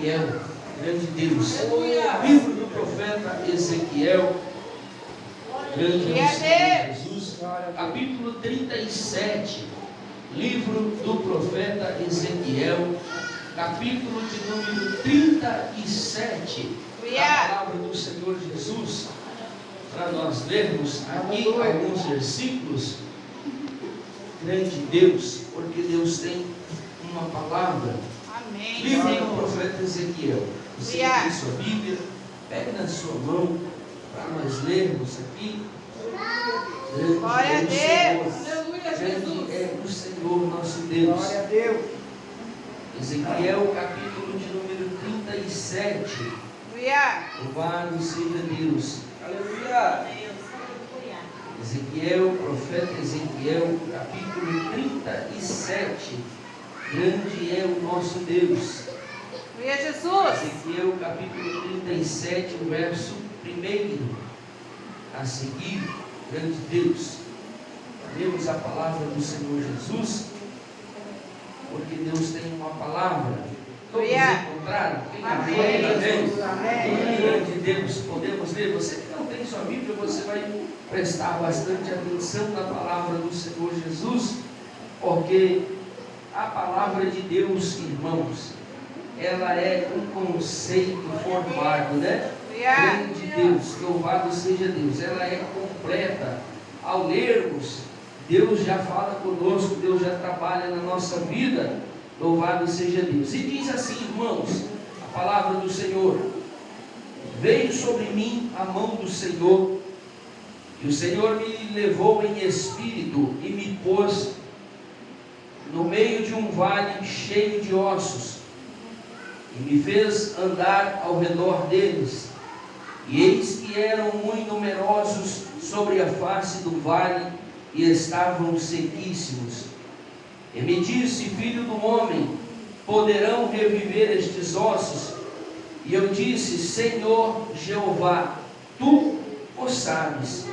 Ezequiel, grande Deus. Livro do profeta Ezequiel, grande Senhor Jesus, capítulo 37. Livro do profeta Ezequiel, capítulo de número 37. A palavra do Senhor Jesus, para nós lermos aqui alguns versículos. Grande Deus, porque Deus tem uma palavra. Amém. Livro do profeta Ezequiel. Você tem sua Bíblia, pegue na sua mão para nós lermos aqui. Grande Glória a Deus. Aleluia, grande é o Senhor nosso Deus. Glória a Deus. Ezequiel, capítulo de número 37. Louvado seja Deus. Aleluia. Ezequiel, profeta Ezequiel, capítulo 37. Grande é o nosso Deus. Jesus. Ezequiel, capítulo 37, o verso 1. A seguir, grande Deus, lemos a palavra do Senhor Jesus, porque Deus tem uma palavra. Todos encontraram? Amém. Amém. Grande Deus, podemos ler. Você que não tem sua Bíblia, você vai prestar bastante atenção na palavra do Senhor Jesus, porque a palavra de Deus, irmãos, ela é um conceito formado, né? Grande Deus, louvado seja Deus. Ela é completa. Ao lermos, Deus já fala conosco, Deus já trabalha na nossa vida. Louvado seja Deus. E diz assim, irmãos, a palavra do Senhor: veio sobre mim a mão do Senhor, e o Senhor me levou em espírito e me pôs no meio de um vale cheio de ossos, e me fez andar ao redor deles. E eis que eram muito numerosos sobre a face do vale, e estavam sequíssimos. E me disse: filho do homem, poderão reviver estes ossos? E eu disse: Senhor Jeová, tu o sabes.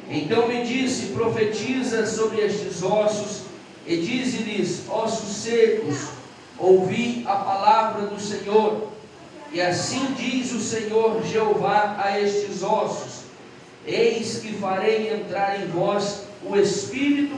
Então me disse: profetiza sobre estes ossos, e dize-lhes: ossos secos, ouvi a palavra do Senhor. E assim diz o Senhor Jeová a estes ossos: eis que farei entrar em vós o Espírito,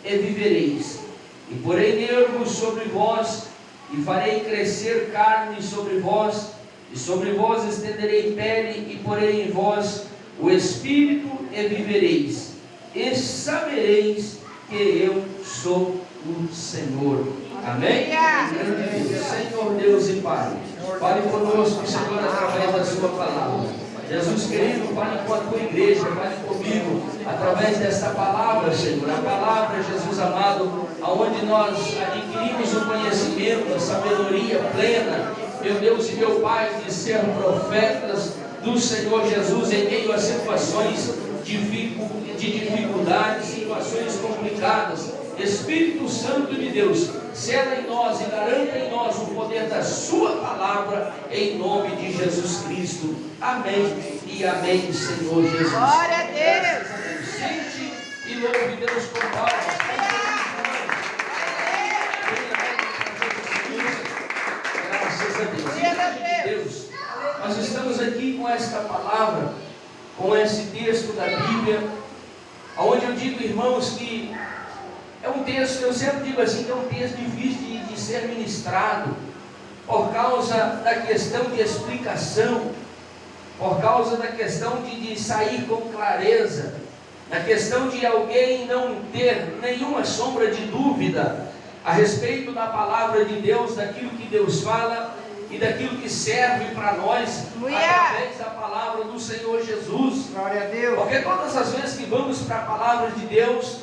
e vivereis. E porei nervos sobre vós, e farei crescer carne sobre vós, e sobre vós estenderei pele, e porei em vós o Espírito, e vivereis. E sabereis que eu sou o Senhor. Amém? Senhor Deus e Pai, fale conosco, Senhor, através da sua palavra. Jesus querido, fale com a tua igreja, fale comigo, através desta palavra, Senhor. A palavra, Jesus amado, aonde nós adquirimos o conhecimento, a sabedoria plena, meu Deus e meu Pai, de ser profetas do Senhor Jesus em meio a situações de dificuldades, situações complicadas. Espírito Santo de Deus, sela em nós e garanta em nós o poder da sua palavra, em nome de Jesus Cristo. Amém e amém, Senhor Jesus. Glória a Deus. Sente e louve Deus com palmas. Graças a Deus. Nós estamos aqui com esta palavra, com esse texto da Bíblia, onde eu digo, irmãos, que é um texto, eu sempre digo assim, que é um texto difícil de ser ministrado, por causa da questão de explicação, por causa da questão de sair com clareza, na questão de alguém não ter nenhuma sombra de dúvida a respeito da palavra de Deus, daquilo que Deus fala e daquilo que serve para nós através da palavra do Senhor Jesus. Glória a Deus. Porque todas as vezes que vamos para a palavra de Deus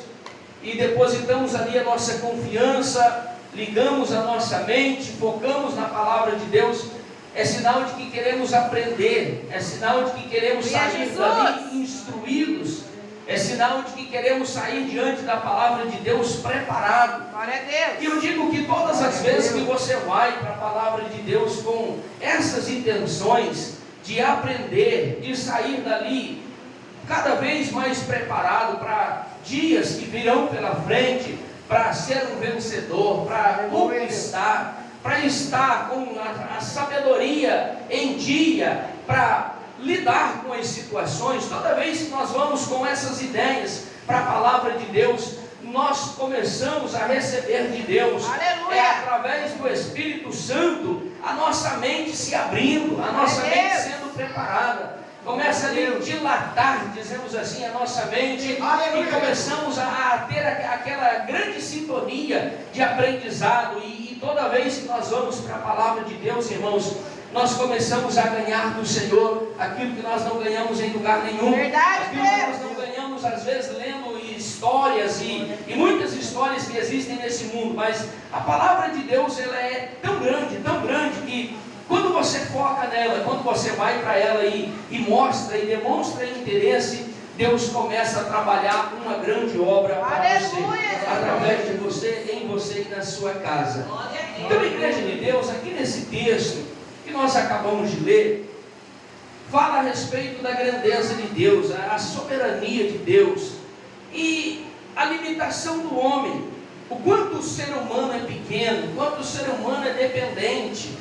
e depositamos ali a nossa confiança, ligamos a nossa mente, focamos na palavra de Deus, é sinal de que queremos aprender, é sinal de que queremos sair dali instruídos, é sinal de que queremos sair diante da palavra de Deus preparado. Glória a Deus. E eu digo que todas as vezes que você vai para a palavra de Deus com essas intenções de aprender, de sair dali cada vez mais preparado para dias que virão pela frente, para ser um vencedor, para conquistar, para estar com a sabedoria em dia, para lidar com as situações. Toda vez que nós vamos com essas ideias para a palavra de Deus, nós começamos a receber de Deus. Aleluia. É através do Espírito Santo a nossa mente se abrindo, a nossa mente sendo preparada. Começa a dilatar, dizemos assim, a nossa mente. Aleluia. E começamos a ter aquela grande sintonia de aprendizado. E toda vez que nós vamos para a palavra de Deus, irmãos, nós começamos a ganhar do Senhor aquilo que nós não ganhamos em lugar nenhum. Verdade, aquilo que nós não ganhamos, às vezes, lendo histórias e muitas histórias que existem nesse mundo. Mas a palavra de Deus, ela é tão grande, que quando você foca nela, quando você vai para ela e mostra e demonstra interesse, Deus começa a trabalhar uma grande obra para você, através de você, em você e na sua casa. Então, a igreja de Deus, aqui nesse texto que nós acabamos de ler, fala a respeito da grandeza de Deus, a soberania de Deus e a limitação do homem, o quanto o ser humano é pequeno, o quanto o ser humano é dependente,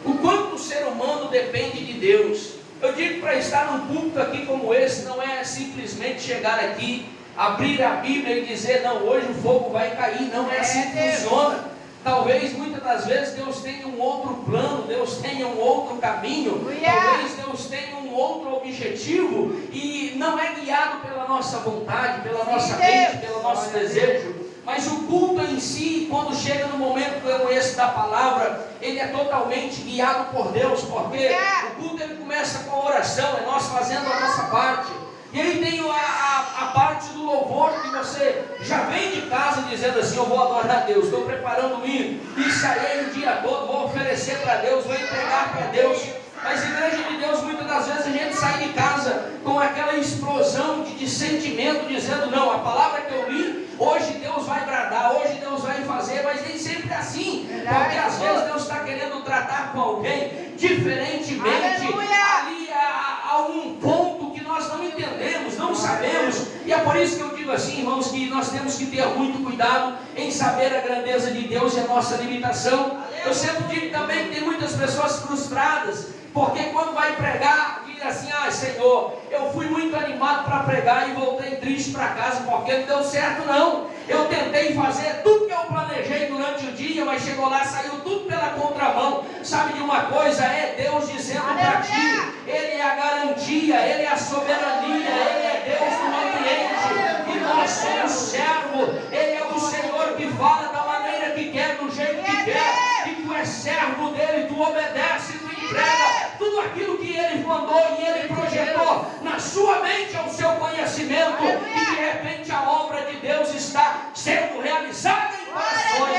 o quanto o ser humano depende de Deus. Eu digo, para estar num púlpito aqui como esse, não é simplesmente chegar aqui, abrir a Bíblia e dizer, não, hoje o fogo vai cair. Não é assim que funciona. Talvez, muitas das vezes, Deus tenha um outro plano, Deus tenha um outro caminho, talvez Deus tenha um outro objetivo, e não é guiado pela nossa vontade, pela nossa mente, pelo nosso desejo. Mas o culto em si, quando chega no momento como esse da palavra, ele é totalmente guiado por Deus, porque o culto ele começa com a oração, é nós fazendo a nossa parte. E aí tem a parte do louvor, que você já vem de casa dizendo assim, eu vou adorar a Deus, estou preparando o hino, ensaiei o dia todo, vou oferecer para Deus, vou entregar para Deus. Mas igreja de Deus, muitas das vezes a gente sai de casa com aquela explosão de sentimento, dizendo, não, a palavra que eu li, hoje Deus vai bradar, hoje Deus vai fazer, mas nem sempre é assim, porque às vezes Deus está querendo tratar com alguém diferentemente. Ali há um ponto que nós não entendemos, não sabemos, e é por isso que eu digo assim, irmãos, que nós temos que ter muito cuidado em saber a grandeza de Deus e a nossa limitação. Eu sempre digo também que tem muitas pessoas frustradas, porque quando vai pregar, diz assim, Senhor, eu fui muito animado para pregar e voltei triste para casa, porque não deu certo não. Eu tentei fazer tudo que eu planejei durante o dia, mas chegou lá, saiu tudo pela contramão. Sabe de uma coisa? É Deus dizendo para ti, Ele é a garantia, Ele é a soberania, Ele é Deus no ambiente, e nós somos servo. Ele é o Senhor que fala da maneira que quer, do jeito que quer, e tu és servo dele, tu obedece, tu entrega tudo aquilo que Ele mandou e Ele projetou na sua mente, ao seu conhecimento, e de repente a obra de Deus está sendo realizada em corações.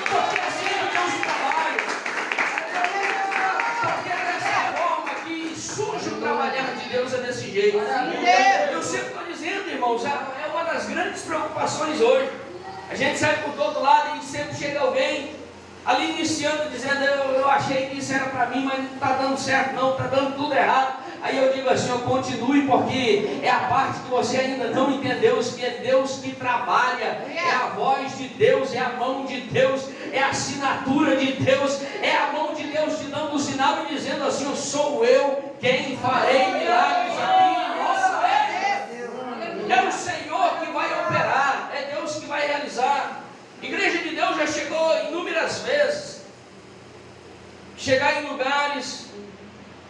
Porque assim é Deus trabalha. Porque é dessa forma que surge o trabalhar de Deus, é desse jeito. Eu sempre estou dizendo, irmãos, é uma das grandes preocupações hoje. A gente sai por todo lado e sempre chega alguém ali iniciando, dizendo, eu achei que isso era para mim, mas não está dando certo não, está dando tudo errado. Aí eu digo assim, continue, porque é a parte que você ainda não entendeu, que é Deus que trabalha, é a voz de Deus, é a mão de Deus, é a assinatura de Deus, é a mão de Deus te dando o sinal e dizendo assim, sou eu quem farei milagres aqui em nosso meio. É o Senhor que vai operar, é Deus que vai realizar. Igreja de Deus já chegou inúmeras vezes, chegar em lugares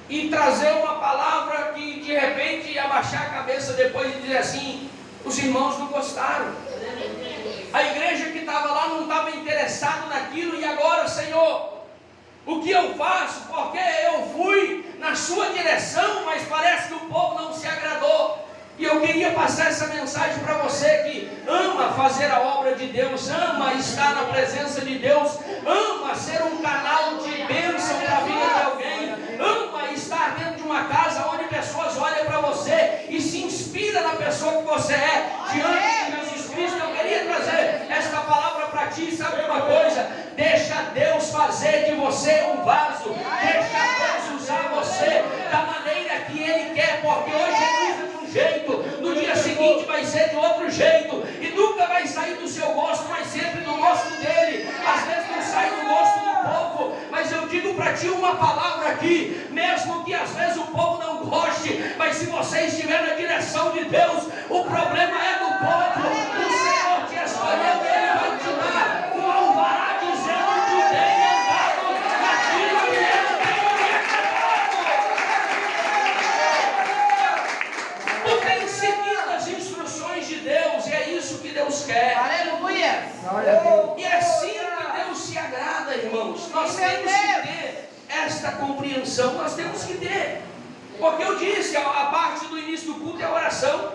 e trazer uma palavra que de repente abaixar a cabeça depois e dizer assim, os irmãos não gostaram. A igreja que estava lá não estava interessada naquilo, e agora, Senhor, o que eu faço? Porque eu fui na sua direção, mas parece que o povo não se agradou. E eu queria passar essa mensagem para você que ama fazer a obra de Deus, ama estar na presença de Deus, ama ser um canal de bênção para a vida de alguém, ama estar dentro de uma casa onde pessoas olham para você e se inspira na pessoa que você é, diante de Jesus Cristo. Eu queria trazer esta palavra para ti, sabe uma coisa? Deixa Deus fazer de você um vaso, deixa Deus usar você da maneira que Ele quer, porque hoje Ele usa de um jeito, no dia seguinte vai ser de outro jeito, e nunca vai sair do seu gosto, mas sempre do gosto dele. Às vezes não sai do gosto do para ti uma palavra aqui, mesmo que às vezes o povo não goste, mas se você estiver na direção de Deus, o problema é do povo. O Senhor te escolheu, Ele vai te dar um alvará dizendo que tem andado naquilo que Ele tem ordenado. Tu tens seguido as instruções de Deus, e é isso que Deus quer. Aleluia. E é assim que Deus se agrada, irmãos. Nós temos que ter esta compreensão, nós temos que ter. Porque eu disse, a parte do início do culto é a oração.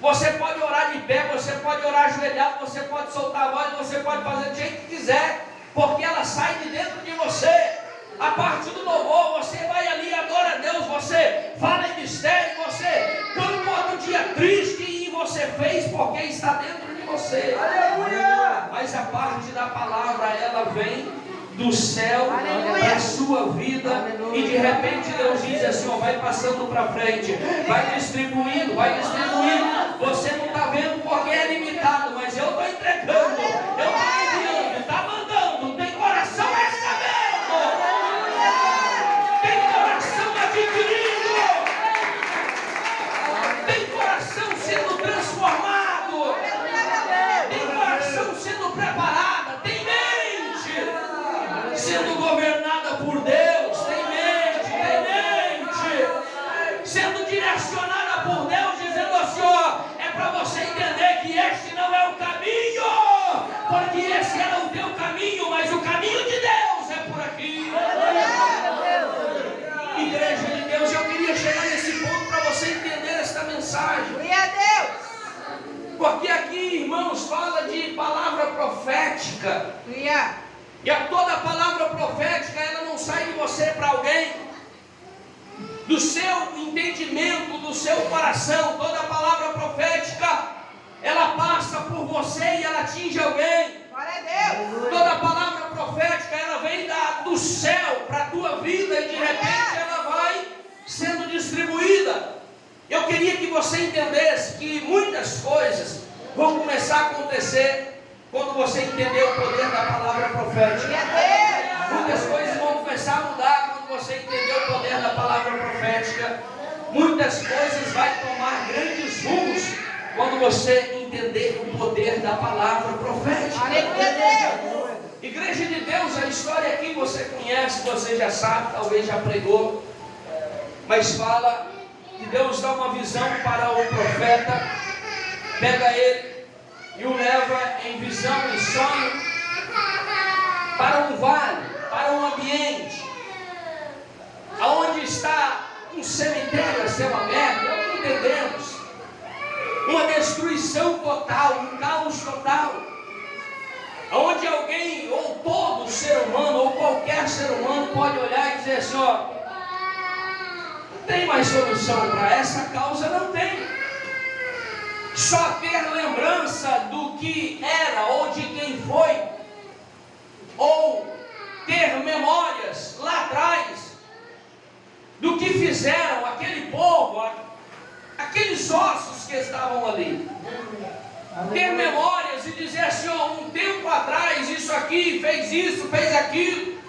Você pode orar de pé, você pode orar ajoelhado, você pode soltar a voz, você pode fazer do jeito que quiser, porque ela sai de dentro de você. A parte do louvor, você vai ali, adora a Deus, você fala em mistério, você canta outro dia triste e você fez porque está dentro de você. Aleluia. Mas a parte da palavra, ela vem do céu para a sua vida. Aleluia. E de repente Deus diz assim, ó, vai passando para frente, vai distribuindo, vai distribuindo. Você não está vendo porque é limitado, mas eu estou entregando, eu estou enviando, está mandando, tem coração recebendo, tem coração adquirindo, tem coração sendo transformado, tem coração sendo preparada, tem mente sendo governada por Deus, tem mente, sendo direcionada por Deus, dizendo assim, ó, é para você entender que este não é o caminho, porque esse era o teu caminho, mas o caminho de Deus é por aqui. Igreja de Deus, eu queria chegar nesse ponto para você entender esta mensagem. Glória a Deus. Porque aqui, irmãos, fala de palavra profética. Glória. E toda palavra profética, ela não sai de você para alguém, do seu entendimento, do seu coração. Toda palavra profética, ela passa por você e ela atinge alguém. Glória a Deus. Toda palavra profética, ela vem do céu para a tua vida e de repente ela vai sendo distribuída. Eu queria que você entendesse que muitas coisas vão começar a acontecer quando você entender o poder da palavra profética. Glória a Deus. Muitas coisas vão começar a mudar quando você entender o poder da palavra profética. Muitas coisas vão tomar grandes rumos quando você entender o poder da palavra profética. Aleluia. Igreja de Deus, a história aqui você conhece, você já sabe, talvez já pregou, mas fala que Deus dá uma visão para o profeta, pega ele e o leva em visão e sonho para um vale, para um ambiente aonde está um cemitério a céu aberto. É o que entendemos, uma destruição total, um caos total, onde alguém, ou todo ser humano, ou qualquer ser humano pode olhar e dizer assim, ó, não tem mais solução para essa causa, não tem. Só ter lembrança do que era, ou de quem foi, ou ter memórias lá atrás, do que fizeram aquele povo, aqueles ossos que estavam ali. Ter memórias e dizer assim, ó, um tempo atrás, isso aqui, fez aquilo,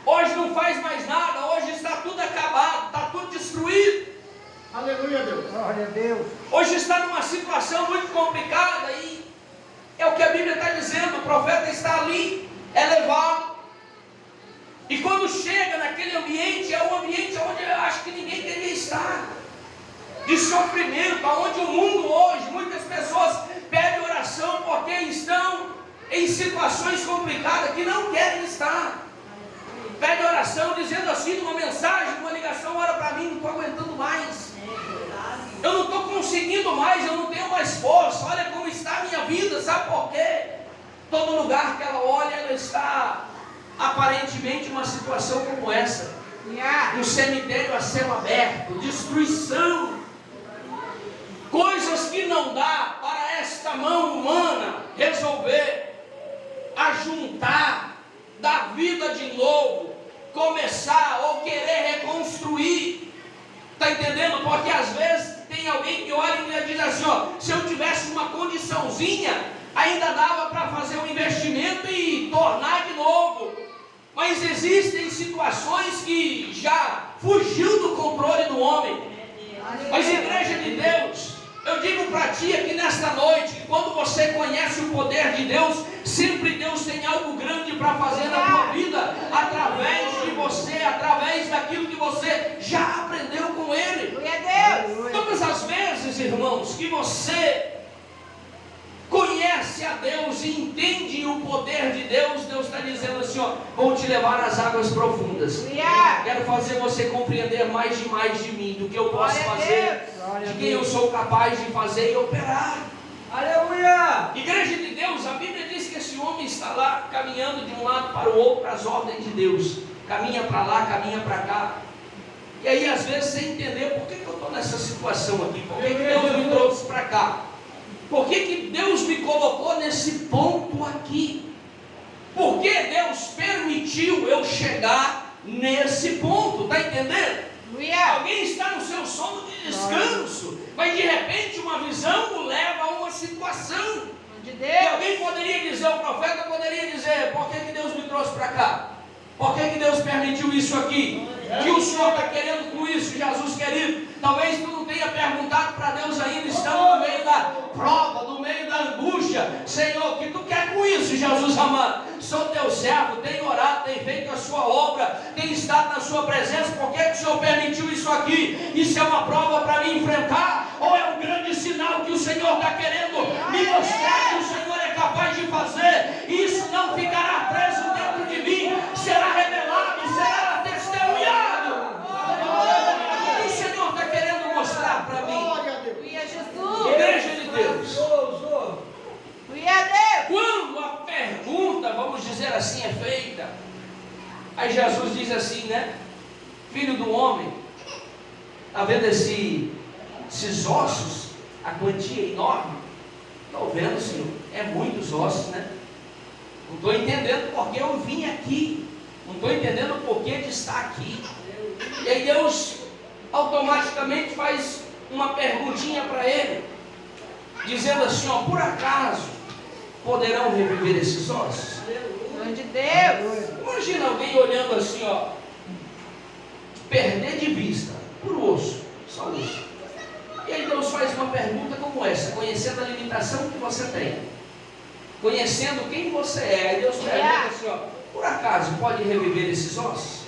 hoje não faz mais nada, hoje está tudo acabado, está tudo destruído. Aleluia, Deus. Glória a Deus. Hoje está numa situação muito complicada e é o que a Bíblia está dizendo, o profeta está ali, é levado. E quando chega naquele ambiente, é um ambiente onde eu acho que ninguém deveria estar. De sofrimento, onde o mundo hoje, muitas pessoas pedem oração porque estão em situações complicadas que não querem estar. Pede oração dizendo assim, uma mensagem, uma ligação, ora para mim, não estou aguentando mais. Eu não estou conseguindo mais, eu não tenho mais força, olha como está a minha vida, sabe por quê? Todo lugar que ela olha, ela está aparentemente numa situação como essa. Um cemitério a céu aberto, destruição, coisas que não dá para esta mão humana resolver, ajuntar, dar vida de novo, começar ou querer reconstruir. Está entendendo? Porque às vezes tem alguém que olha e diz assim, ó, se eu tivesse uma condiçãozinha, ainda dava para fazer um investimento e tornar de novo. Mas existem situações que já fugiu do controle do homem. Mas igreja de Deus, eu digo para ti aqui nesta noite, que quando você conhece o poder de Deus, sempre Deus tem algo grande para fazer na tua vida, através de você, através daquilo que você já aprendeu com Ele. Todas as vezes, irmãos, que você conhece a Deus e entende o poder de Deus, Deus está dizendo assim, ó, vou te levar às águas profundas. Quero fazer você compreender mais de mim, do que eu posso fazer, de quem eu sou capaz de fazer e operar. Aleluia! Igreja de Deus, a Bíblia diz que esse homem está lá caminhando de um lado para o outro, para as ordens de Deus. Caminha para lá, caminha para cá. E aí às vezes sem entender por que eu estou nessa situação aqui, por que Deus me trouxe para cá. Por que Deus me colocou nesse ponto aqui? Por que Deus permitiu eu chegar nesse ponto? Está entendendo? Alguém está no seu sono de descanso, mas de repente uma visão o leva a uma situação. E alguém poderia dizer, o profeta poderia dizer, por que Deus me trouxe para cá? Por que Deus permitiu isso aqui? O que o Senhor está querendo com isso, Jesus querido? Talvez tu não tenha perguntado para Deus ainda, estando no meio da prova, no meio da angústia. Senhor, o que tu quer com isso, Jesus amado? Sou teu servo, tenho orado, tenho feito a sua obra, tenho estado na sua presença. Por que o Senhor permitiu isso aqui? Isso é uma prova para me enfrentar? Ou é um grande sinal que o Senhor está querendo me mostrar que o Senhor é capaz de fazer? E isso não ficará preso dentro de mim, será revelado e será testemunhado. O que o Senhor está querendo mostrar para mim? Igreja de Deus, quando a pergunta, vamos dizer assim, é feita, aí Jesus diz assim, né? Filho do homem, está vendo esses ossos, a quantia enorme? Estou vendo, Senhor, é muitos ossos, né? Não estou entendendo porque eu vim aqui, não estou entendendo o porquê de estar aqui. E aí Deus automaticamente faz uma perguntinha para ele, dizendo assim, ó, por acaso poderão reviver esses ossos? Imagina alguém olhando assim, ó, perder de vista, por osso, só osso. E aí Deus faz uma pergunta como essa, conhecendo a limitação que você tem, conhecendo quem você é. Aí Deus pergunta assim, ó, por acaso pode reviver esses ossos?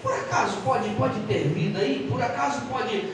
Por acaso pode ter vida aí? Por acaso pode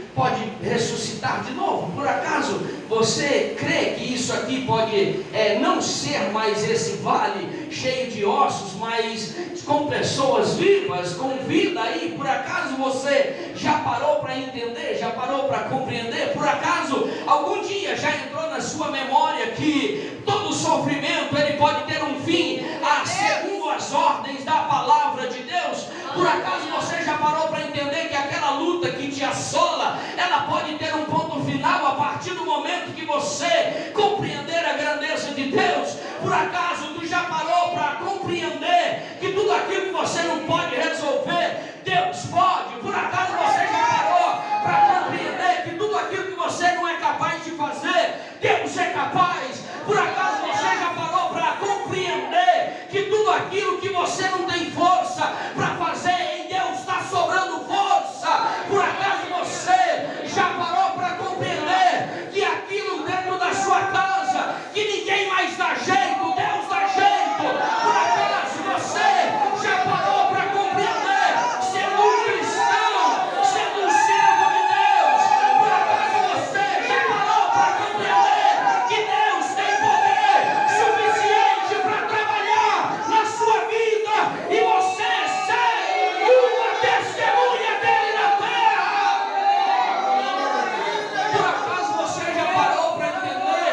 ressuscitar de novo? Por acaso você crê que isso aqui pode não ser mais esse vale cheio de ossos, mas com pessoas vivas, com vida aí? Por acaso você já parou para entender? Já parou para compreender? Por acaso algum dia já entrou na sua memória que todo sofrimento ele pode ter um fim, segundo as ordens da palavra de Deus? Por acaso você já parou para entender que aquela luta que te assola, ela pode ter um ponto final a partir do momento que você compreender a grandeza de Deus? Por acaso tu já parou para compreender que tudo aquilo que você não pode resolver, Deus pode? Por acaso você já parou para compreender que tudo aquilo que você não é capaz de fazer, Deus é capaz? Por acaso você já parou para compreender que tudo aquilo que você não tem força para fazer, em Deus está sobrando força? Por acaso você já parou para compreender que aquilo dentro da sua casa, que ninguém mais dá jeito, Deus dá jeito? Por acaso você já parou para compreender, sendo um cristão, sendo um servo de Deus, por acaso você já parou para compreender que Deus tem poder suficiente para trabalhar na sua vida e você ser uma testemunha dele na terra? Por acaso você já parou para entender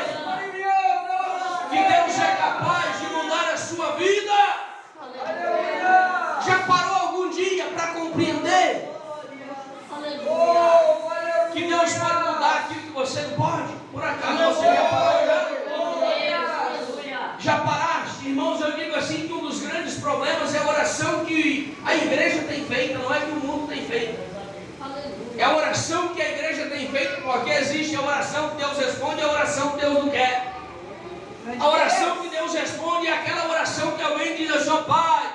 que Deus é capaz de mudar a sua vida? Já parou algum dia para compreender que Deus pode mudar aquilo que você não pode? Por acaso você já parou? Já paraste? Irmãos, eu digo assim que um dos grandes problemas é a oração que a igreja tem feito, não é que o mundo tem feito. É a oração que a igreja tem feito, porque existe a oração que Deus responde e a oração que Deus não quer. A oração que Deus responde é aquela oração que alguém diz assim, ó Pai,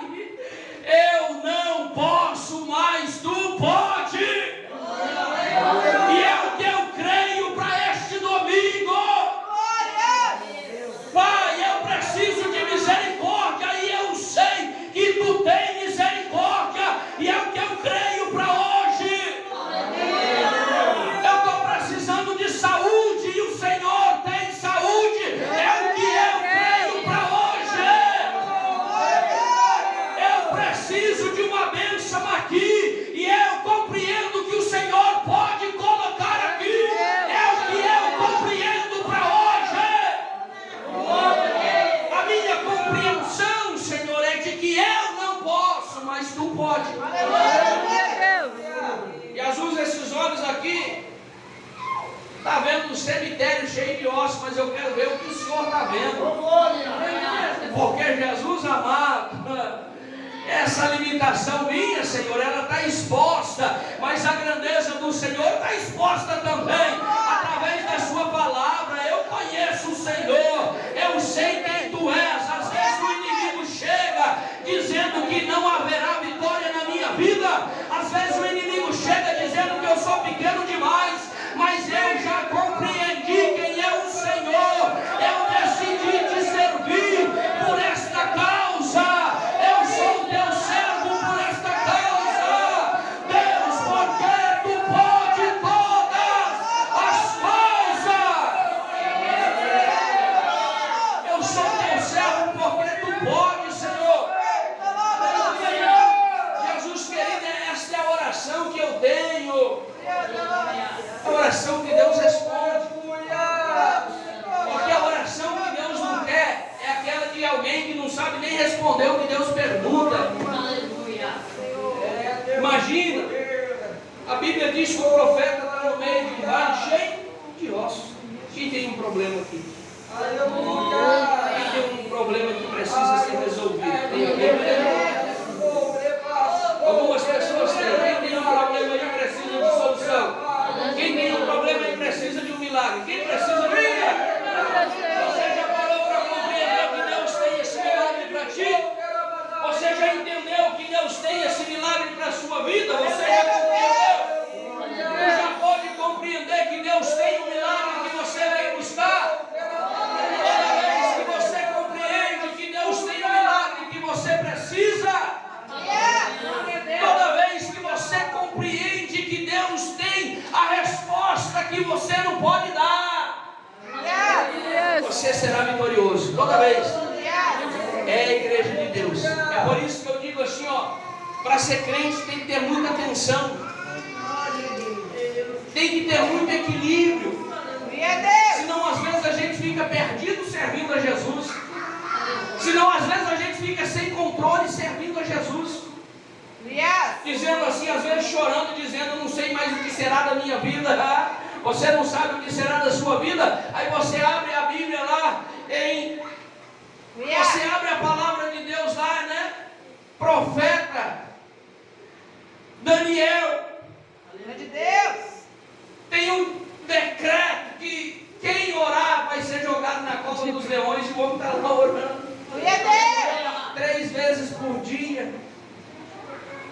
eu quero ver o que o Senhor está vendo. Porque Jesus amado, essa limitação minha, Senhor, ela está exposta, mas a grandeza do Senhor está exposta também, através da sua palavra. Eu conheço o Senhor, eu sei quem tu és. Às vezes o inimigo chega dizendo que não haverá vitória na minha vida, às vezes o inimigo chega dizendo que eu sou pequeno demais, mas eu já compreendi quem é o Senhor. Eu decidi te servir por esta causa. Eu sou teu servo por esta causa. Deus, porque tu pode todas as coisas. Eu sou teu servo porque tu pode, Senhor. Jesus querido, esta é a oração que eu tenho. A oração que Deus responde. Porque a oração que Deus não quer é aquela de alguém que não sabe nem responder o que Deus pergunta. Imagina, a Bíblia diz que o profeta está no meio de um vale cheio de ossos. Quem tem um problema aqui? Quem tem um problema que precisa ser resolvido? Tem alguém? Algumas pessoas têm. Quem tem um problema e precisa de solução? Quem tem um problema e precisa de um milagre? Quem precisa de um milagre? Você já parou para compreender que Deus tem esse milagre para ti? Você já entendeu que Deus tem esse milagre para a sua vida? Você já compreendeu? Você já pode compreender que Deus tem um milagre que você veio buscar? Toda vez que você compreende que Deus tem um milagre que você precisa, toda vez que você compreende que Deus tem a resposta que você não pode dar, você será vitorioso. Toda vez. É a igreja de Deus. É por isso que eu digo assim, ó, para ser crente tem que ter muita atenção, tem que ter muito equilíbrio. Senão às vezes a gente fica perdido servindo a Jesus. Senão às vezes a gente fica sem controle servindo a Jesus. Dizendo assim, às vezes chorando, dizendo, não sei mais o que será da minha vida. Você não sabe o que será da sua vida. Aí você abre a Bíblia lá você abre a palavra de Deus lá, né? Profeta Daniel. De Deus. Tem um decreto que quem orar vai ser jogado na cova dos leões. E o homem está lá orando 3 vezes por dia.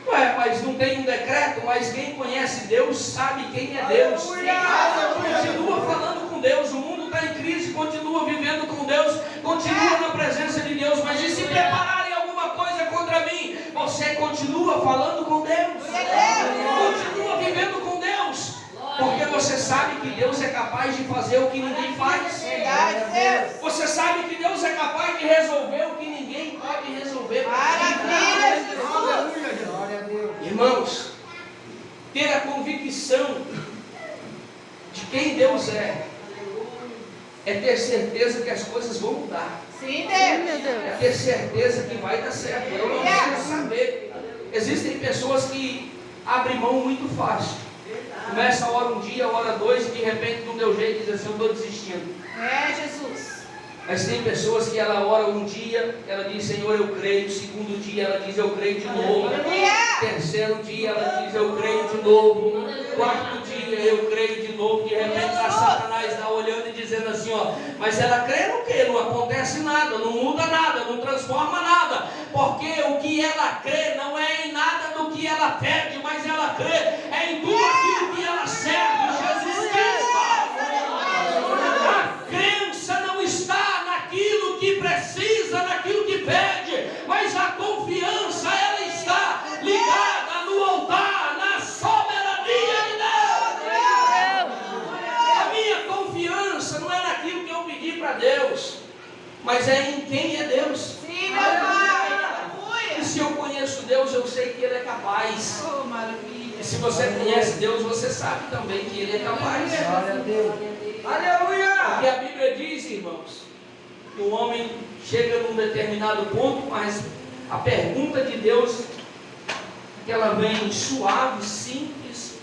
Ué, mas não tem um decreto? Mas quem conhece Deus sabe quem é Deus. Continua falando com Deus. O mundo está em crise, continua vivendo com Deus, continua na presença de Deus. Mas e se prepararem alguma coisa contra mim? Você continua falando com Deus, continua vivendo com Deus, porque você sabe que Deus é capaz de fazer o que ninguém faz. Você sabe que Deus é capaz de resolver o que ninguém pode resolver. Irmãos, ter a convicção de quem Deus é ter certeza que as coisas vão mudar. Sim, Deus. É ter certeza que vai dar certo. Eu não preciso saber. Existem pessoas que abrem mão muito fácil. Começa a hora um dia, hora 2 e de repente não deu jeito e diz assim, eu estou desistindo. Jesus. Mas tem pessoas que ela ora um dia, ela diz, Senhor, eu creio. Segundo dia, ela diz, eu creio de novo. Terceiro dia, ela diz, eu creio de novo. Quarto dia, eu creio de novo. De repente, a Satanás está olhando e dizendo assim, ó, mas ela crê no quê? Não acontece nada, não muda nada, não transforma nada. Porque o que ela crê não é em nada do que ela pede, mas ela crê em tudo aquilo que ela serve. Jesus Cristo. A crença não está naquilo que precisa, naquilo que pede, mas a confiança, ela está ligada no altar, na soberania de Deus. A minha confiança não é naquilo que eu pedi para Deus, mas é em quem é Deus. Sim, meu Pai. E se eu conheço Deus, eu sei que Ele é capaz. Oh, maravilha. E se você conhece Deus, você sabe também que Ele é capaz. Glória a Deus. Porque a Bíblia diz, irmãos, que o homem chega num determinado ponto, mas a pergunta de Deus, que ela vem suave, simples,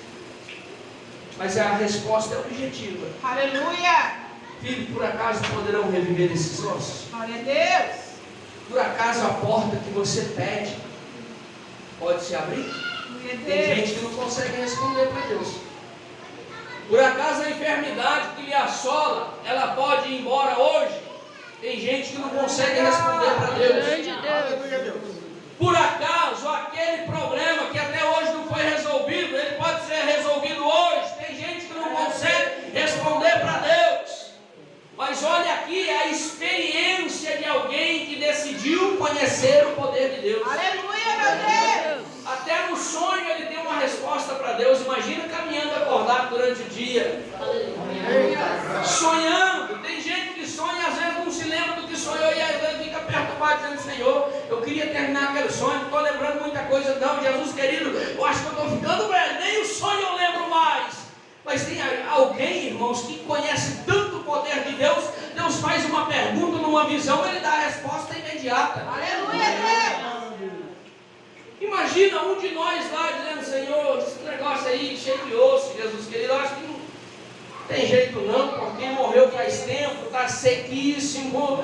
mas a resposta é objetiva. Aleluia. Filho, por acaso poderão reviver esses ossos? Glória a Deus. Por acaso a porta que você pede pode se abrir? Glória a Tem Deus. gente que não consegue responder para Deus. Por acaso a enfermidade que lhe assola, ela pode ir embora hoje? Tem gente que não consegue responder para Deus. Aleluia, Deus. Por acaso aquele problema que até hoje não foi resolvido, ele pode ser resolvido hoje? Tem gente que não consegue responder para Deus. Mas olha aqui a experiência de alguém que decidiu conhecer o poder de Deus. Aleluia, meu Deus. Até no sonho ele tem uma resposta para Deus. Imagina caminhando acordado durante o dia, sonhando. Tem gente que sonha e às vezes não se lembra do que sonhou e às vezes fica perturbado dizendo: Senhor, eu queria terminar aquele sonho, não estou lembrando muita coisa não. Jesus querido, eu acho que eu estou ficando velho, nem o sonho eu lembro mais. Mas tem alguém, irmãos, que conhece tanto o poder de Deus. Deus faz uma pergunta numa visão, ele dá a resposta imediata. Aleluia, Deus. Imagina um de nós lá dizendo: Senhor, esse negócio aí cheio de osso, Jesus querido, eu acho que não tem jeito não, porque morreu faz tempo, está sequíssimo.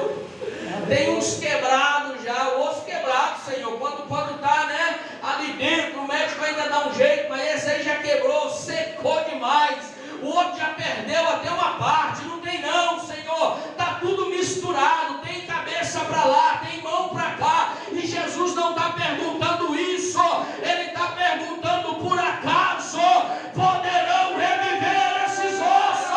Tem uns quebrados já, o osso quebrado, Senhor. Quando está, né, ali dentro, o médico ainda dá um jeito, mas esse aí já quebrou, secou demais. O outro já perdeu até uma parte, não tem não, Senhor. Está tudo misturado, tem cabeça para lá, tem mão para cá. E Jesus não está perguntando isso, Ele está perguntando: por acaso poderão reviver esses ossos?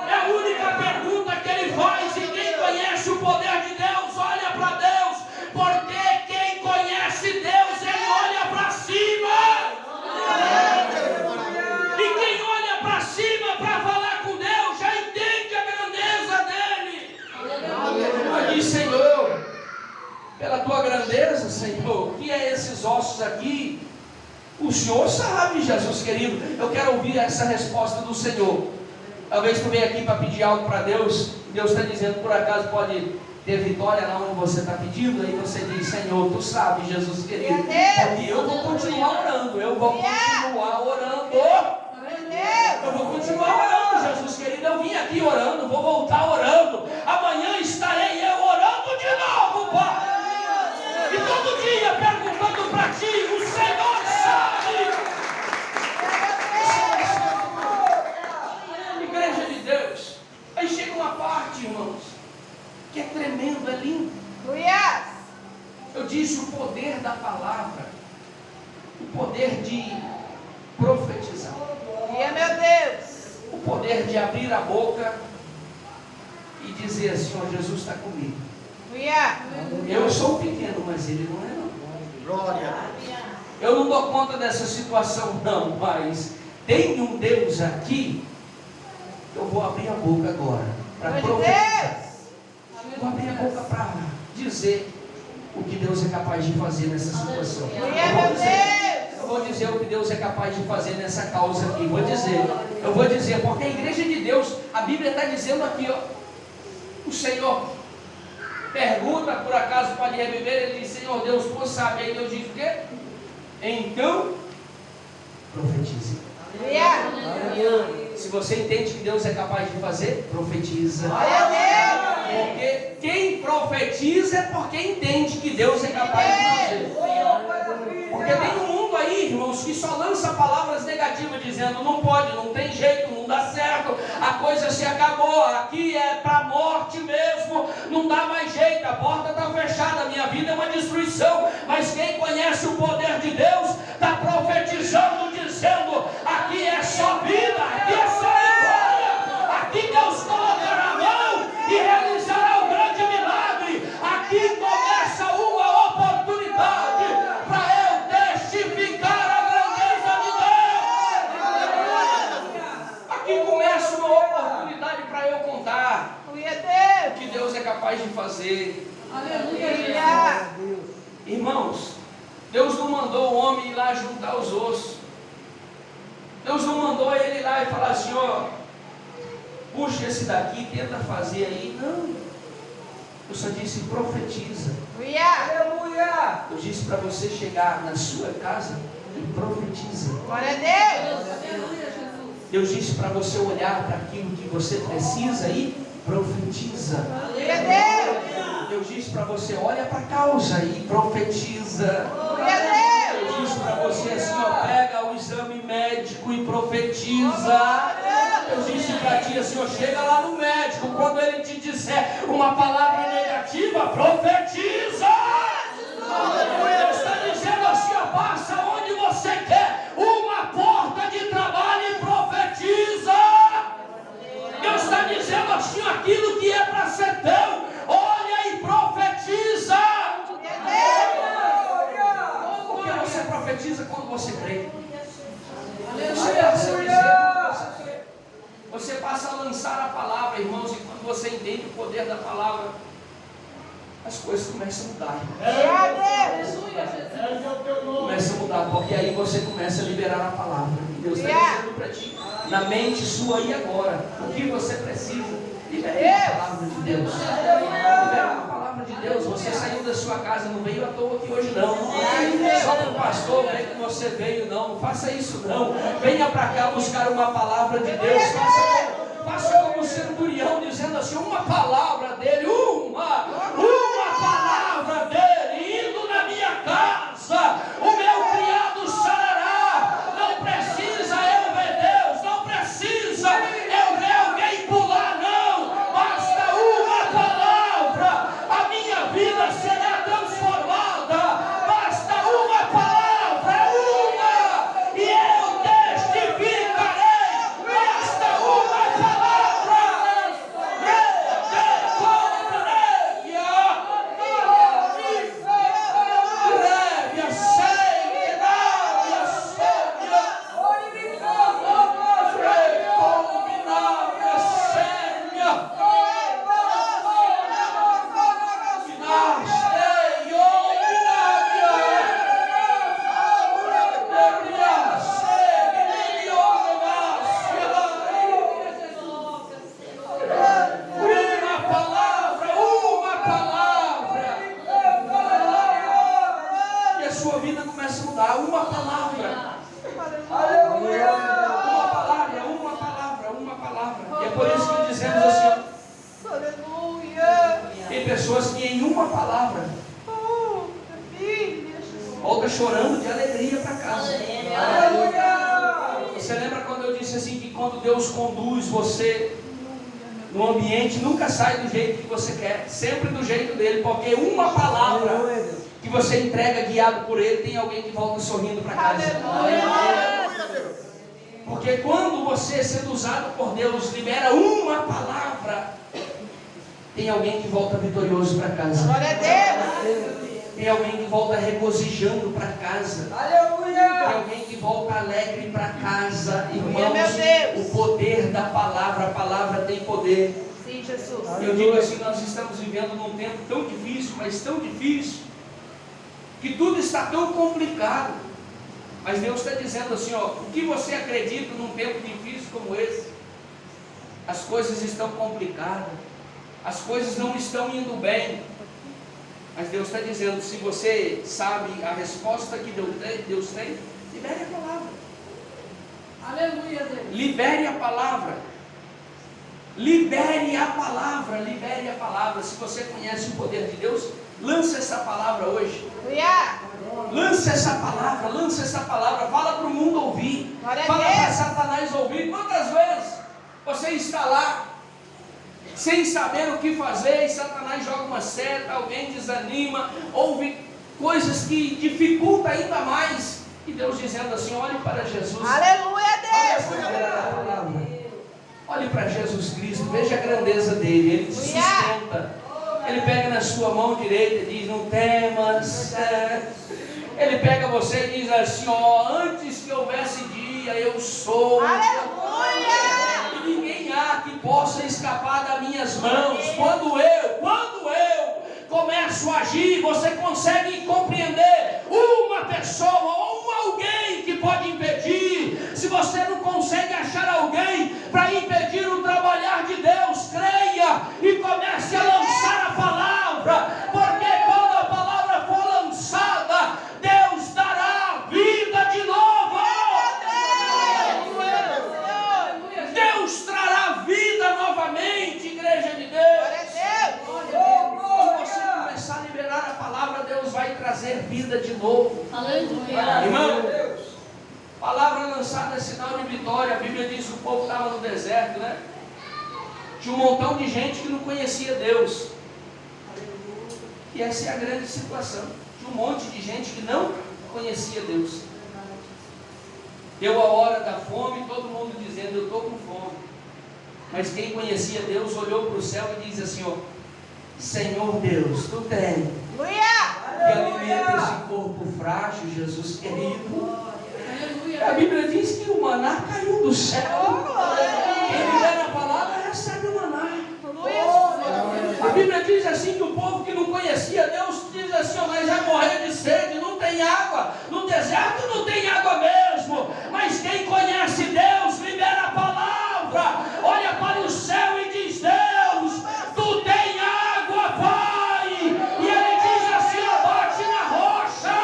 É a única pergunta que Ele faz. E quem conhece o poder de Deus, olha para Deus. Porque quem conhece Deus, ele olha para cima. E quem olha para cima para falar com Deus, já entende a grandeza dele. Mas diz: Senhor, pela tua grandeza, Senhor, o que é esses ossos aqui? O Senhor sabe, Jesus querido. Eu quero ouvir essa resposta do Senhor. Talvez tu venha aqui para pedir algo para Deus. Deus está dizendo: por acaso pode ter vitória lá onde você está pedindo? Aí você diz: Senhor, tu sabe, Jesus querido, porque eu vou continuar orando. Eu vou continuar orando. Eu vou continuar orando, Jesus querido. Eu vim aqui orando, vou voltar orando. Amanhã estarei eu orando de novo, Pai. E todo dia perguntando para ti: o Senhor sabe. Igreja de Deus. Aí chega uma parte, irmãos, que é tremendo, é lindo. Aleluia. Eu disse o poder da palavra, o poder de profetizar, Glória, meu Deus. o poder de abrir a boca e dizer assim: ó, Jesus está comigo. Aleluia. Eu sou pequeno, mas Ele não é não. Glória. Eu não dou conta dessa situação não, mas tem um Deus aqui. Eu vou abrir a boca agora para Glória a profetizar. Deus. Vou abrir a boca para dizer o que Deus é capaz de fazer nessa situação. Glória, meu Deus. Eu vou dizer o que Deus é capaz de fazer nessa causa aqui. Eu vou dizer, porque a igreja de Deus, a Bíblia está dizendo aqui, ó, o Senhor pergunta: por acaso pode reviver? Ele diz: Senhor Deus, tu sabe. Aí Deus diz o quê? Então, profetize. Aleluia. Se você entende que Deus é capaz de fazer, profetiza. Glória a Deus. Porque quem profetiza é porque entende que Deus é capaz de fazer. Porque tem um mundo aí, irmãos, que só lança palavras negativas, dizendo: não pode, não tem jeito, não dá certo, a coisa se acabou, aqui é para a morte mesmo, não dá mais jeito, a porta está fechada, a minha vida é uma destruição. Mas quem conhece o poder de Deus está profetizando, dizendo: aqui é só vida, aqui é só vitória, aqui Deus colocará a mão e realizará o grande milagre. Aqui começa uma oportunidade para eu testificar a grandeza de Deus. Aqui começa uma oportunidade para eu contar o que Deus é capaz de fazer. Aleluia. Irmãos, Deus não mandou o homem ir lá juntar os ossos. Deus não mandou ele ir lá e falar assim: ó, puxa esse daqui, tenta fazer aí. Não. Eu só disse: profetiza. Aleluia. Eu disse para você chegar na sua casa e profetiza. Glória a Deus. Deus disse para você olhar para aquilo que você precisa e profetiza. Glória a Deus. Deus disse para você, olha para a causa e profetiza. Glória a Deus. Deus disse para você assim, ó, pega o exame médico e profetiza. Deus disse para ti assim, ó, chega lá no médico, quando ele te disser uma palavra negativa, profetiza. Deus está dizendo assim, ó, passa onde você quer, uma porta de trabalho e profetiza. Deus está dizendo assim, aquilo que é para ser teu, olha e profetiza. Porque você profetiza quando você crê. Você passa a lançar a palavra, irmãos, e quando você entende o poder da palavra, as coisas começam a mudar. Começa a mudar, porque aí você começa a liberar a palavra. E Deus está dizendo para ti, na mente sua e agora, o que você precisa. Libere a palavra de Deus. Libere a palavra de Deus. Você saiu da sua casa, não veio à toa aqui hoje não. Só para o pastor ver que você veio, não. Faça isso não. Venha para cá buscar uma palavra de Deus. Faça como o centurião dizendo assim, uma palavra dele, uma palavra dele, indo na minha casa, o meu criado sarará. Não precisa eu ver Deus, não precisa eu ver alguém pular, não. Basta uma palavra, a minha vida será transformada. Basta uma palavra, e eu testificarei. Basta uma palavra. Pessoas que em uma palavra volta chorando de alegria para casa. Você lembra quando eu disse assim que quando Deus conduz você no ambiente, nunca sai do jeito que você quer, sempre do jeito dele, porque uma palavra que você entrega guiado por ele, tem alguém que volta sorrindo para casa. Porque quando você, sendo usado por Deus, libera uma palavra, tem alguém que volta vitorioso para casa. Glória a Deus. Tem alguém que volta regozijando para casa. Aleluia. Tem alguém que volta alegre para casa. Irmãos, meu Deus. o poder da palavra, a palavra tem poder. Sim, Jesus. Eu digo assim, nós estamos vivendo num tempo tão difícil, mas tão difícil, que tudo está tão complicado. Mas Deus está dizendo assim, ó, o que você acredita num tempo difícil como esse? As coisas estão complicadas. As coisas não estão indo bem, mas Deus está dizendo, se você sabe a resposta que Deus tem, libere a palavra. Aleluia, Deus. Libere a palavra. Libere a palavra, libere a palavra. Se você conhece o poder de Deus, lance essa palavra hoje. Lance essa palavra, fala para o mundo ouvir. Fala para Satanás ouvir. Quantas vezes você está lá sem saber o que fazer, e Satanás joga uma seta, alguém desanima, ouve coisas que dificultam ainda mais, e Deus dizendo assim, olhe para Jesus. Aleluia, Deus. Olhe para Jesus Cristo, veja a grandeza dele, ele te sustenta, ele pega na sua mão direita e diz, não temas, ele pega você e diz assim, ó, antes que houvesse dia, eu sou. Aleluia. Ninguém há que possa escapar das minhas mãos. Quando eu começo a agir, você consegue compreender uma pessoa ou alguém que pode impedir. Se você não consegue achar alguém para impedir o trabalhar de Deus, creia e comece a lançar a palavra, porque quando a palavra for lançada, Deus dará vida de novo. lançado é sinal de vitória. A Bíblia diz que o povo estava no deserto, né? Tinha um montão de gente que não conhecia Deus. E essa é a grande situação. Tinha um monte de gente que não conhecia Deus. Deu a hora da fome, todo mundo dizendo, eu estou com fome. Mas quem conhecia Deus olhou para o céu e diz assim, ó, Senhor Deus, tu tens que alimenta esse corpo frágil, Jesus querido. A Bíblia diz que o maná caiu do céu. Quem libera a palavra recebe o maná. A Bíblia diz assim que o povo que não conhecia Deus diz assim, ó, mas vai morrer de sede, não tem água. No deserto não tem água mesmo. Mas quem conhece Deus libera a palavra. Olha para o céu e diz, Deus, tu tem água, Pai. E ele diz assim, ó, bate na rocha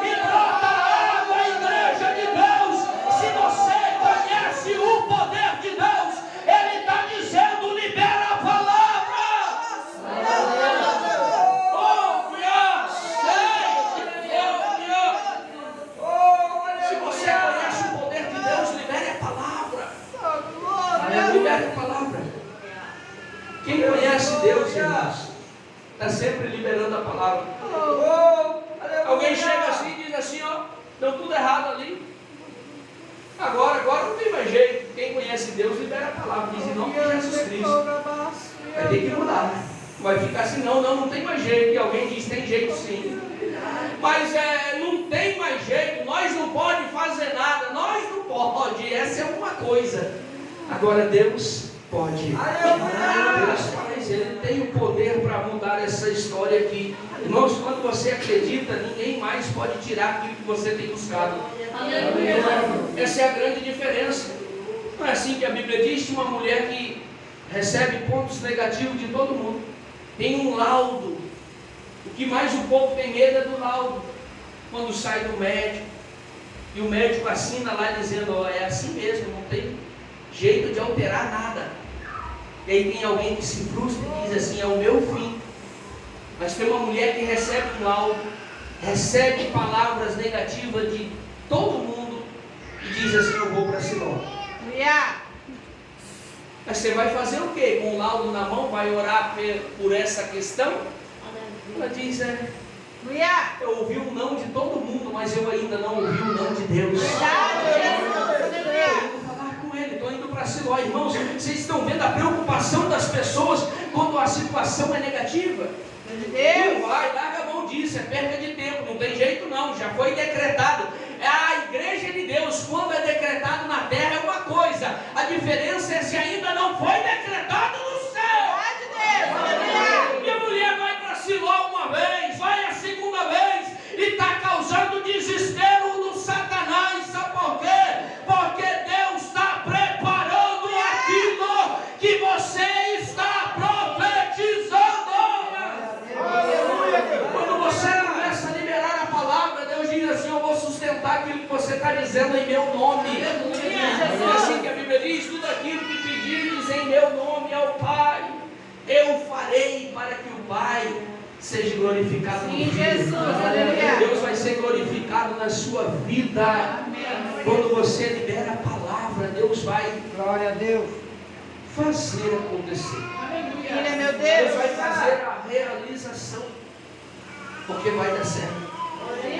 e brota água, igreja de Deus. Se você conhece o poder de Deus, ele está dizendo, libera a palavra. Se você conhece o poder de Deus, libere a palavra. Libere a palavra. Quem conhece Deus, irmãos, está sempre liberando a palavra. Alguém chega assim e diz assim, ó, deu tudo errado ali. Agora não tem mais jeito. Quem conhece Deus, libera a palavra. Diz em nome de Jesus Cristo. Vai ter que mudar. Vai ficar assim, não tem mais jeito. E alguém diz, tem jeito sim. Mas não tem mais jeito. Nós não podemos fazer nada. Nós não pode. Essa é uma coisa. Agora Deus pode. Deus faz. Ele tem o poder para mudar essa história aqui. Irmãos, quando você acredita, ninguém mais pode tirar aquilo que você tem buscado. Essa é a grande diferença. Não é assim que a Bíblia diz de uma mulher que recebe pontos negativos de todo mundo. Tem um laudo. O que mais o povo tem medo é do laudo. Quando sai do médico e o médico assina lá dizendo, ó, é assim mesmo, não tem jeito de alterar nada. E aí tem alguém que se frustra e diz assim, é o meu fim. Mas tem uma mulher que recebe um laudo, recebe palavras negativas de todo mundo e diz assim, eu vou para Siló. Mas você vai fazer o quê? Com o laudo na mão, vai orar por essa questão? Ela diz, eu ouvi o não de todo mundo, mas eu ainda não ouvi o não de Deus. Estou indo falar com ele, estou indo para Siló. Irmãos, vocês estão vendo a preocupação das pessoas quando a situação é negativa? Não vai, larga a mão disso, é perda de tempo, não tem jeito não, já foi decretado. A igreja de Deus, quando é decretado na terra, é uma coisa, a diferença é se ainda não foi decretado no céu. E a mulher vai para Siló uma vez, vai a segunda vez, e está causando desespero no Satanás. Sabe por quê? Porque Deus está preparando aquilo que você está profetizando. Quando você começa a liberar a palavra, Deus diz assim, eu vou sustentar aquilo que você está dizendo em meu nome. É assim que a Bíblia diz, tudo aquilo que pedires em meu nome ao Pai, eu farei para que o Pai seja glorificado no Filho. Deus vai ser glorificado na sua vida. Quando você libera a palavra, Deus vai, glória a Deus, fazer acontecer. Deus vai fazer a realização, porque vai dar certo.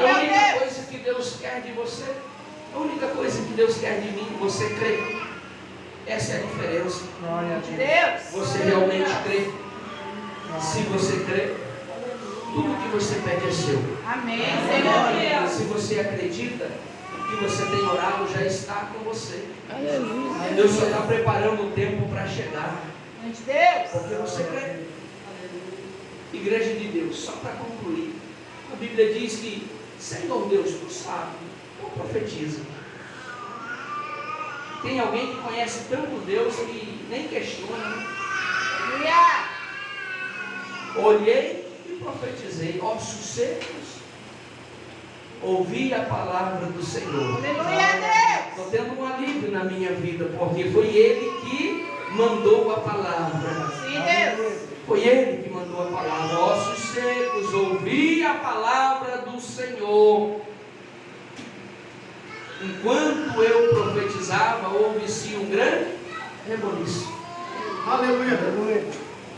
A única coisa que Deus quer de você, a única coisa que Deus quer de mim, você crê. Essa é a diferença. Glória a Deus. Você realmente crê. Se você crê, tudo que você pede é seu. Amém, Senhor. Se você acredita, o que você tem orado já está com você. Deus só está preparando o tempo para chegar. Porque você crê. Igreja de Deus, só para concluir, a Bíblia diz que, Senhor Deus, tu sabe, não profetiza. Tem alguém que conhece tanto Deus que nem questiona. Olhei e profetizei, ossos secos, ouvi a palavra do Senhor. Estou tendo um alívio na minha vida, porque foi Ele que mandou a palavra. Foi Ele que mandou a palavra. Ossos secos, ouvi a palavra do Senhor. Enquanto eu profetizava, houve-se um grande reboliço. Aleluia, aleluia.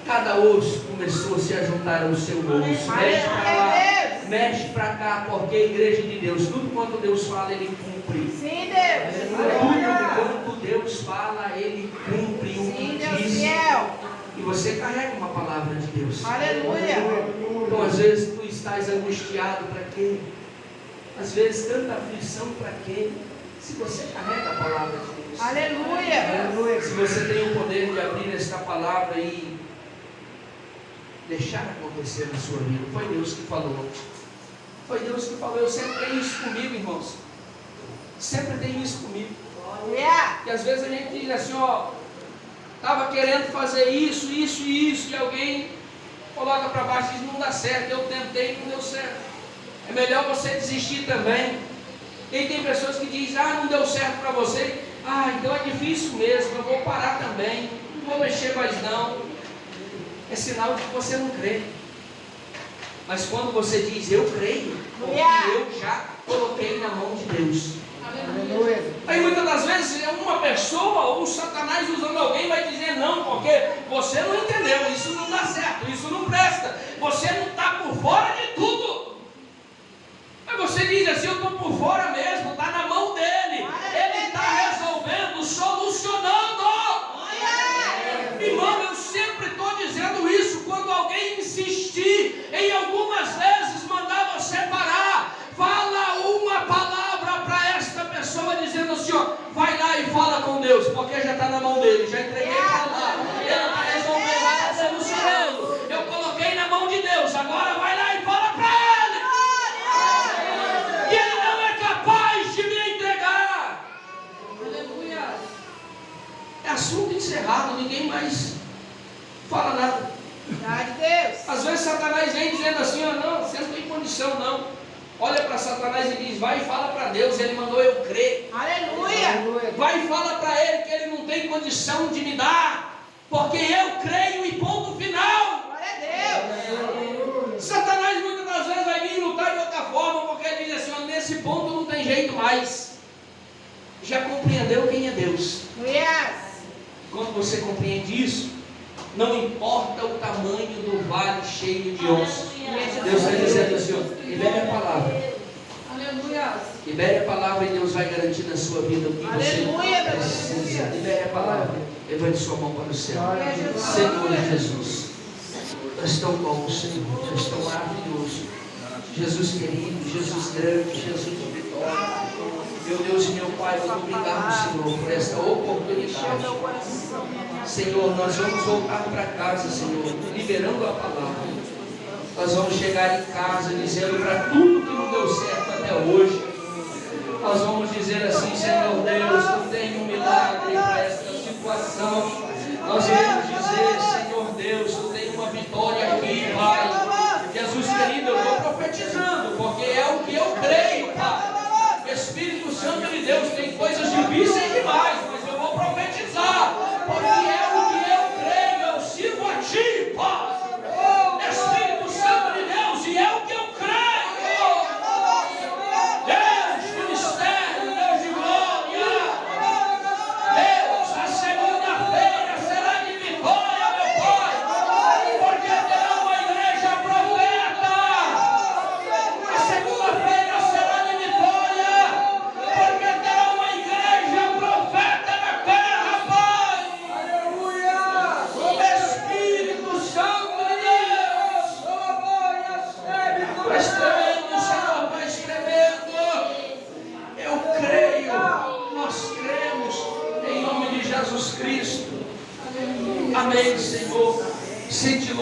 Cada osso começou a se juntar ao seu osso. Mexe para lá, mexe para cá, porque a igreja de Deus, tudo quanto Deus fala, Ele cumpre. Sim, Deus. Tudo quanto Deus fala, Ele cumpre o Sim, que Deus diz. fiel. E você carrega uma palavra de Deus. Aleluia. Então, às vezes, tu estás angustiado para quê? Às vezes, tanta aflição para quê? Se você carrega a palavra de Deus. Aleluia. Se você tem o poder de abrir esta palavra e deixar acontecer na sua vida. Foi Deus que falou. Foi Deus que falou. Eu sempre tenho isso comigo, irmãos. Sempre tenho isso comigo. E às vezes a gente diz assim, ó, estava querendo fazer isso, e alguém coloca para baixo e diz, não dá certo, eu tentei e não deu certo. É melhor você desistir também. E tem pessoas que dizem, não deu certo para você, então é difícil mesmo, eu vou parar também, não vou mexer mais não. É sinal de que você não crê. Mas quando você diz, eu creio, porque eu já coloquei na mão de Deus. Aleluia. Aí muitas das vezes uma pessoa ou Satanás usando alguém vai dizer não, porque você não entendeu, isso não dá certo, isso não presta, você não está por fora de tudo. Aí você diz assim, eu estou por fora mesmo, está na mão dele, ele está resolvendo, solucionando. Irmão, eu sempre estou dizendo isso, quando alguém insistir em algumas vezes mandar você parar, fala uma palavra para esta pessoa dizendo assim, ó, vai lá e fala com Deus, porque já está na mão dele, já entreguei para lá, ele está resolvendo, está solucionando, eu coloquei na mão de Deus, agora vai lá e fala para ele, que ele não é capaz de me entregar. Aleluia. É assunto encerrado, ninguém mais fala nada. Deus. Às vezes Satanás vem dizendo assim, não, você não tem condição não. Olha para Satanás e diz, vai e fala para Deus, ele mandou eu crer. Aleluia. Vai e fala para ele que ele não tem condição de me dar, porque eu creio e ponto final. Glória a Deus. Satanás muitas das vezes vai vir lutar de outra forma, porque ele diz assim, nesse ponto não tem jeito mais. Já compreendeu quem é Deus. Quando você compreende isso, não importa o tamanho do vale cheio de ossos. Deus está dizendo assim, ó, libere a palavra. Aleluia. Libere a palavra e Deus vai garantir na sua vida o que você precisa. Libere a palavra. Levante sua mão para o céu. Senhor Jesus, tu és tão bom, Senhor. Tu és tão maravilhoso. Jesus querido, Jesus grande, Jesus de vitória. Meu Deus e meu Pai, muito obrigado, Senhor, por esta oportunidade. Senhor, nós vamos voltar para casa, Senhor, liberando a palavra. Nós vamos chegar em casa dizendo para tudo que não deu certo até hoje. Nós vamos dizer assim, Senhor Deus, tu tem um milagre para esta situação. Nós iremos dizer, Senhor Deus, tu tem uma vitória aqui, Pai. Jesus querido, eu estou profetizando, porque é o que eu creio, Pai. Espírito Santo de Deus, tem coisas difíceis demais, mas eu vou profetizar, porque é o que eu creio, eu sirvo a Ti, Pai. Espírito Santo de Deus, e é o que eu creio. Deus do mistério, Deus de glória. Deus, a segunda-feira será de vitória, meu Pai, porque terá uma igreja profeta. A segunda-feira será de vitória, porque terá uma igreja profeta na terra, Pai. Aleluia. Espírito Santo de Deus, vai escrevendo, Senhor, vai escrevendo. Eu creio, nós cremos em nome de Jesus Cristo. Amém, Senhor. Sente